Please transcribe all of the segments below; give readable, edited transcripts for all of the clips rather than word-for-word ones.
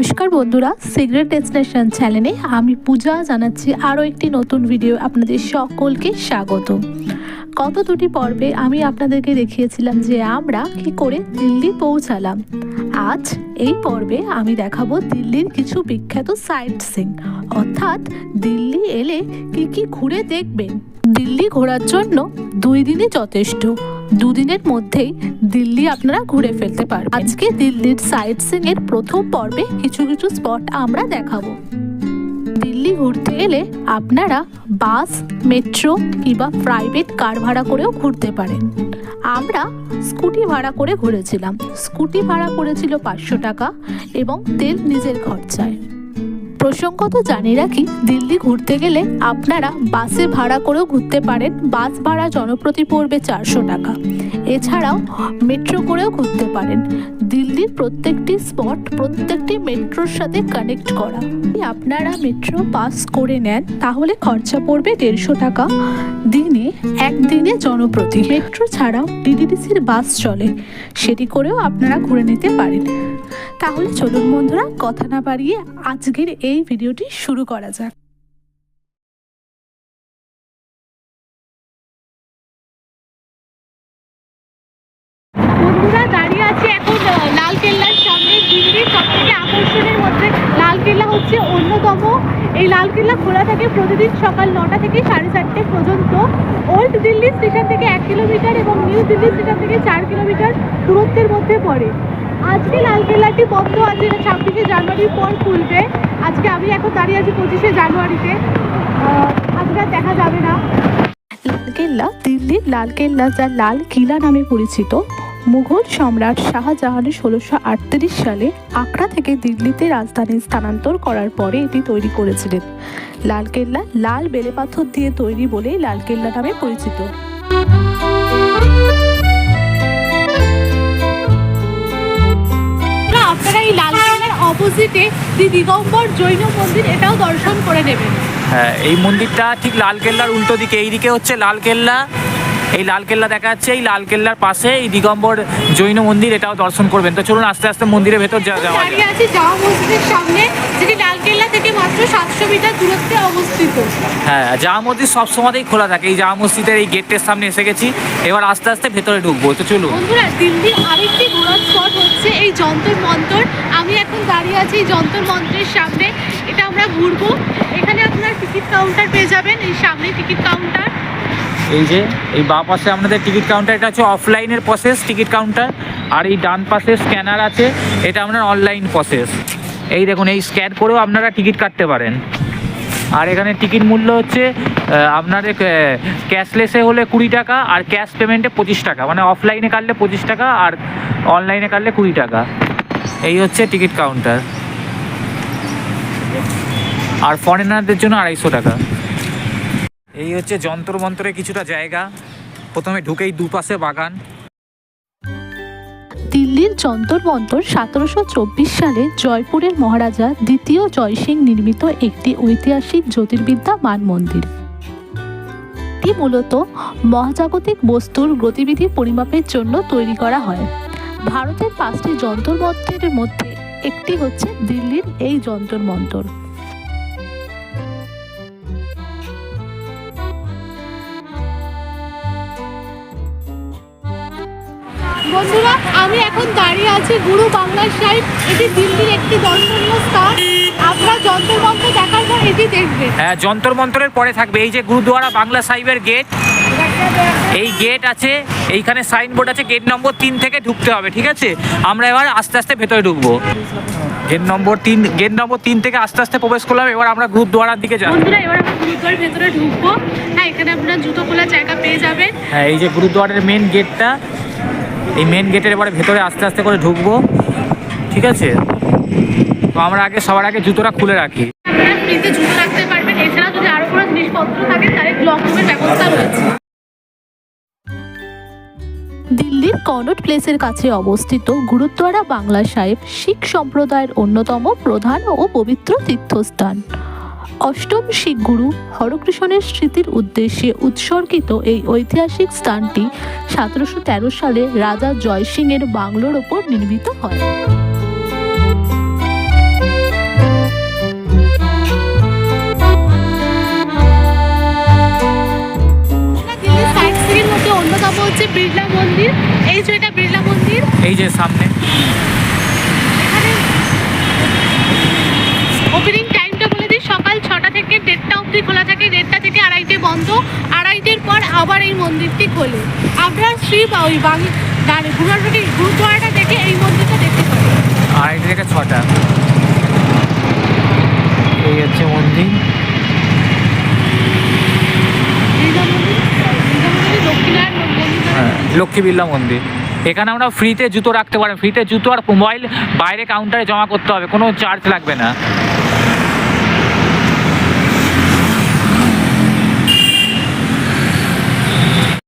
নমস্কার বন্ধুরা, secret destination চ্যানেলে আমি পূজা জানাচ্ছি আরও একটি নতুন ভিডিও আপনাদের সকলকে স্বাগত। গত দুটি পর্বে আমি আপনাদেরকে দেখিয়েছিলাম যে আমরা কি করে দিল্লি পৌঁছালাম। আজ এই পর্বে আমি দেখাবো দিল্লির কিছু বিখ্যাত সাইট সিইং, অর্থাৎ দিল্লি এলে কি কি ঘুরে দেখবেন। দিল্লি ঘোরার জন্য 2 দিনই যথেষ্ট। 2 দিনের মধ্যেই দিল্লি আপনারা ঘুরে ফেলতে পারবেন। আজকে দিল্লির সাইট সিইং এর প্রথম পর্বে কিছু কিছু স্পট আমরা দেখাবো। দিল্লি ঘুরতে এলে আপনারা বাস, মেট্রো কিংবা প্রাইভেট কার ভাড়া করেও ঘুরতে পারেন। আমরা স্কুটি ভাড়া করে ঘুরেছিলাম। স্কুটি ভাড়া করেছিল 500 টাকা এবং তেল নিজের খরচায়। প্রসঙ্গত জানিয়ে রাখি, দিল্লি ঘুরতে গেলে আপনারা বাসে ভাড়া করেও ঘুরতে পারেন। বাস ভাড়া জনপ্রতি পড়বে 400 টাকা। এছাড়াও মেট্রো করেও ঘুরতে পারেন। দিল্লির প্রত্যেকটি স্পট প্রত্যেকটি মেট্রোর সাথে কানেক্ট করা। আপনারা মেট্রো পাস করে নেন তাহলে খরচা পড়বে 150 টাকা দিনে, একদিনে জনপ্রতি। মেট্রো ছাড়াও ডিটিডিসির বাস চলে, সেটি করেও আপনারা ঘুরে নিতে পারেন। তাহলে চলুন বন্ধুরা, কথা না বাড়িয়ে আজকের এই ভিডিওটি শুরু করা যাক। বন্ধুরা, দাঁড়িয়ে আছে এখন লালকেল্লার সামনে। দিল্লির সবথেকে আকর্ষণের মধ্যে লালকেল্লা হচ্ছে অন্যতম। এই লালকেল্লা খোলা থাকে প্রতিদিন সকাল 9টা থেকে 4:30 পর্যন্ত। ওল্ড দিল্লি স্টেশন থেকে 1 কিলোমিটার এবং নিউ দিল্লি স্টেশন থেকে 4 কিলোমিটার দূরত্বের মধ্যে পড়ে। আজকে লালকেল্লাটি বন্ধ আছে, এটা 26শে জানুয়ারির পর খুলবে। আজকে আমি এখন দাঁড়িয়ে আছি 25শে জানুয়ারিতে, আজকে আর দেখা যাবে না। লালকেল্লা দিল্লির লালকেল্লা, যা লাল কিলা নামে পরিচিত, মুঘল সম্রাট শাহজাহানের 1638 সালে আগ্রা থেকে দিল্লিতে রাজধানী স্থানান্তর করার পরে এটি তৈরি করেছিলেন। লালকেল্লা লাল বেলেপাথর দিয়ে তৈরি বলেই লালকেল্লা নামে পরিচিত। আপনারা এই লালকেল্লার অপোজিটে দিগম্বর জৈন মন্দির, এটাও দর্শন করে নেবেন। হ্যাঁ, এই মন্দিরটা ঠিক লালকেল্লার উল্টো দিকে। এইদিকে হচ্ছে লালকেল্লা, এই লালকেল্লা দেখা যাচ্ছে। এই লালকেল্লার পাশে এই দিগম্বর জৈন মন্দির, এটাও দর্শন করবেন। তো চলুন আস্তে আস্তে মন্দিরের ভেতর যাওয়া যাক। দাঁড়িয়ে আছি জামা মসজিদের সামনে, যেটি লালকেল্লা থেকে মাত্র 700 মিটার দূরত্বে অবস্থিত। হ্যাঁ, জামা মসজিদ সবসময়ই খোলা থাকে। এই জামা মসজিদের এই গেটের সামনে এসে গেছি, এবার আস্তে আস্তে ভেতরে ঢুকবো। তো চলুন বন্ধুরা, দিল্লির আরেকটি ঘোরার স্পট হচ্ছে এই যন্তর মন্তর। আমি এখন দাঁড়িয়ে আছি এই যন্তর মন্তরের সামনে। এটা আমরা ঘুরবো। এখানে আপনার টিকিট কাউন্টার পেয়ে যাবেন। এই সামনে টিকিট কাউন্টার, এই যে এই বাঁ পাশে আপনাদের টিকিট কাউন্টার, এটা হচ্ছে অফলাইনের প্রসেস টিকিট কাউন্টার। আর এই ডান পাশে স্ক্যানার আছে, এটা আপনার অনলাইন প্রসেস। এই দেখুন, এই স্ক্যান করেও আপনারা টিকিট কাটতে পারেন। আর এখানে টিকিট মূল্য হচ্ছে আপনাদের ক্যাশলেসে হলে 20 টাকা আর ক্যাশ পেমেন্টে 25 টাকা। মানে অফলাইনে কাটলে 25 টাকা আর অনলাইনে কাটলে 20 টাকা। এই হচ্ছে টিকিট কাউন্টার। আর ফরেনারদের জন্য 250 টাকা। এই হচ্ছে যন্তর মন্তরের কিছুটা জায়গা। প্রথমে ঢুকেই দুপাশে বাগান। দিল্লির যন্তর মন্তর 1724 সালে জয়পুরের মহারাজা দ্বিতীয় জয়সিং নির্মিত একটি ঐতিহাসিক জ্যোতির্বিদ্যা মান মন্দির। এটি মূলত মহাজাগতিক বস্তুর গতিবিধি পরিমাপের জন্য তৈরি করা হয়। ভারতের 5টি যন্তর মন্তরের মধ্যে একটি হচ্ছে দিল্লির এই যন্তর মন্তর। বন্ধুরা, আমি এখন দাঁড়িয়ে আছি গুরু বাংলা সাহিব। এটি দিল্লির একটি দর্শনীয় স্থান। আপনারা যন্তর মন্তর দেখার পর এটি দেখবেন। হ্যাঁ, যন্তর মন্তরের পরে থাকবে এই যে গুরুদুয়ারা বাংলা সাহিবের গেট। এই গেট আছে, এইখানে সাইনবোর্ড আছে, গেট নম্বর 3 থেকে ঢুকতে হবে। ঠিক আছে, আমরা এবার আস্তে আস্তে ভেতরে ঢুকবো। গেট নম্বর 3 থেকে আস্তে আস্তে প্রবেশ করলাম। এবার আমরা গুরুদুয়ারার দিকে যাব। বন্ধুরা, এবার আমরা গুরুদুয়ারার ভেতরে ঢুকবো। হ্যাঁ, এখানে আপনারা জুতো খোলার জায়গা পেয়ে যাবেন। হ্যাঁ, এই যে গুরুদুয়ারের মেন গেটটা, এই মেন গেটের এবারে ভেতরে আস্তে আস্তে করে ঢুকবো। ঠিক আছে, তো আমরা সবার আগে জুতোটা খুলে রাখি। আপনারা ফ্রিতে জুতো রাখতে পারবেন। এছাড়া যদি আরো কোনো জিনিসপত্র থাকে তাহলে লক রুমের ব্যবস্থা রয়েছে। দিল্লির কনট প্লেসের কাছে অবস্থিত গুরুদ্বারা বাংলা সাহেব শিখ সম্প্রদায়ের অন্যতম প্রধান ও পবিত্র তীর্থস্থান। অষ্টম শিখ গুরু হরকৃষ্ণের স্মৃতির উদ্দেশ্যে উৎসর্গিত এই ঐতিহাসিক স্থানটি 1713 সালে রাজা জয় সিং এর বাংলোর ওপর নির্মিত হয়। কিছু এটা বিড়লা মন্দির। এই যে সামনে এখানে ওপেনিং টাইমটা বলে দিই, সকাল 6টা থেকে 1:30 অবধি খোলা থাকে, 1:30 থেকে 2:30 বন্ধ, 2:30-এর পর আবার এই মন্দিরটি খোলে। আপনারা শ্রী বা ওই গুরুদ্বারাটা দেখে এই মন্দিরটা দেখতে পাবেন। 2:30 থেকে 6টা। এই হচ্ছে মন্দির। হ্যাঁ, লক্ষ্মী বিড়লা মন্দির। এখানে আমরা ফ্রিতে জুতো রাখতে পারি, ফ্রিতে জুতো আর মোবাইল বাইরে কাউন্টারে জমা করতে হবে, কোনো চার্জ লাগবে না।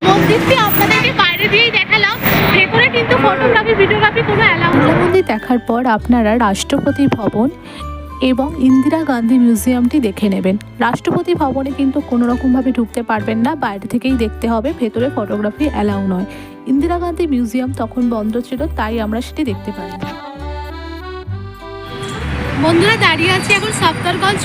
মন্দিরটি আপনাদেরকে বাইরে দিয়েই দেখালাম, ভেতরে কিন্তু ফটোগ্রাফি ভিডিওগ্রাফি কোনো অ্যালাউ নেই। মন্দির দেখার পর আপনারা রাষ্ট্রপতি ভবন এবং ইন্দিরা গান্ধী মিউজিয়ামটি দেখে নেবেন। রাষ্ট্রপতি ভবনে কিন্তু কোনো রকমভাবে ঢুকতে পারবেন না, বাইরে থেকেই দেখতে হবে, ভেতরে ফটোগ্রাফি অ্যালাউ নয়। ইন্দিরা গান্ধী মিউজিয়াম তখন বন্ধ ছিল, তাই আমরা সেটি দেখতে পাই। বন্ধুরা দাঁড়িয়ে আছে এখন সাফদারগঞ্জ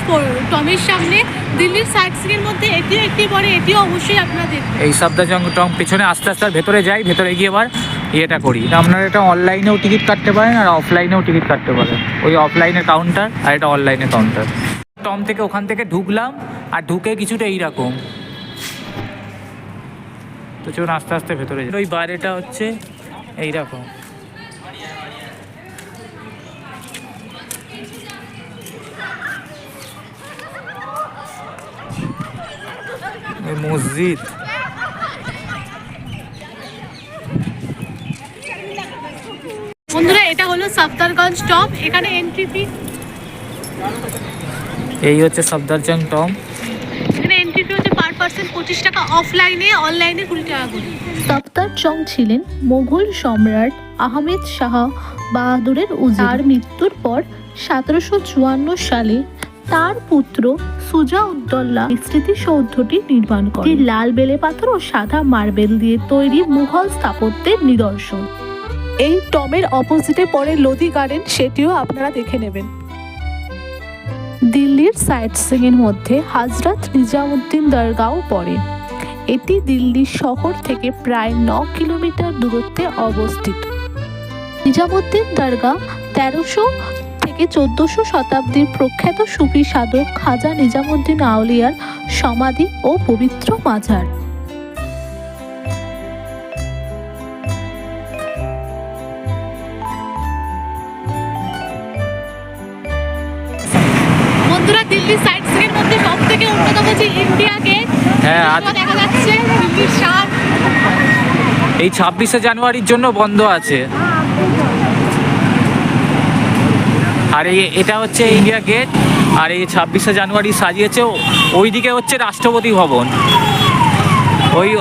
টমের সামনে। দিল্লির সাইট সিনের মধ্যে এটিও একটি পরে, এটিও অবশ্যই আপনারা দেখবেন। এই সাফদারজং টং পিছনে আস্তে আস্তে ভেতরে যাই, ভেতরে গিয়ে এবার ইয়েটা করি। আপনারা এটা অনলাইনেও টিকিট কাটতে পারেন আর অফলাইনেও টিকিট কাটতে পারেন। ওই অফলাইনের কাউন্টার আর এটা অনলাইনের কাউন্টার। টম থেকে ওখান থেকে ঢুকলাম, আর ঢুকে কিছুটা এইরকম, তো চলুন আস্তে আস্তে ভেতরে যাই। ওই বাইরেটা হচ্ছে এইরকম। মসজিদ, বন্ধুরা এটা হলো সাফদারগঞ্জ টপ, এখানে এন্ট্রি ফি। এই হচ্ছে সাফদারজং টম। এখানে এন্ট্রি ফি হচ্ছে পার পার্সন 25 টাকা, অফলাইনে অনলাইনে 20 টাকা করে। সাফদারজং ছিলেন মুঘল সম্রাট আহমেদ শাহ বাহাদুরের উজির। তার মৃত্যুর পর 1754 সালে তার পুত্র সুজা-উদ-দৌলা স্মৃতিসৌধটি নির্মাণ করেন। এটি লাল বেলে পাথর ও সাদা মার্বেল দিয়ে তৈরি মুঘল স্থাপত্যের নিদর্শন। এই টমের অপোজিটে পড়ে লোধি গার্ডেন, সেটিও আপনারা দেখে নেবেন। দিল্লির সাইট সিইং মধ্যে হযরত নিজামুদ্দিন দরগাও পড়ে। এটি দিল্লি শহর থেকে প্রায় 9 কিলোমিটার দূরত্বে অবস্থিত। নিজামুদ্দিন দরগা 1300 থেকে 1400 শতাব্দীর প্রখ্যাত সুফি সাধক খাজা নিজামুদ্দিন আউলিয়ার সমাধি ও পবিত্র মাজার। বন্ধুরা দিল্লি সাইট সিনের মধ্যে সব থেকে অন্যতম যে ইন্ডিয়া গেট, হ্যাঁ, দেখা যাচ্ছে দিল্লির শান। এই 26শে জানুয়ারির জন্য বন্ধ আছে। আর এটা হচ্ছে ইন্ডিয়া গেট, আর এই 26শে জানুয়ারি সাজিয়েছে। ওইদিকে হচ্ছে রাষ্ট্রপতি ভবন,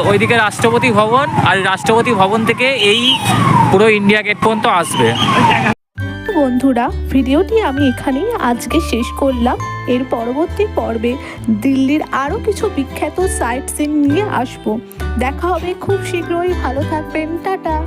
ওইদিকে রাষ্ট্রপতি ভবন, আর রাষ্ট্রপতি ভবন থেকে এই পুরো ইন্ডিয়া গেট পর্যন্ত আসবে। বন্ধুরা ভিডিওটি আমি এখানেই আজকে শেষ করলাম। এর পরবর্তী পর্বে দিল্লির আরও কিছু বিখ্যাত সাইট সিন নিয়ে আসবো। দেখা হবে খুব শীঘ্রই। ভালো থাকবেন, টাটা।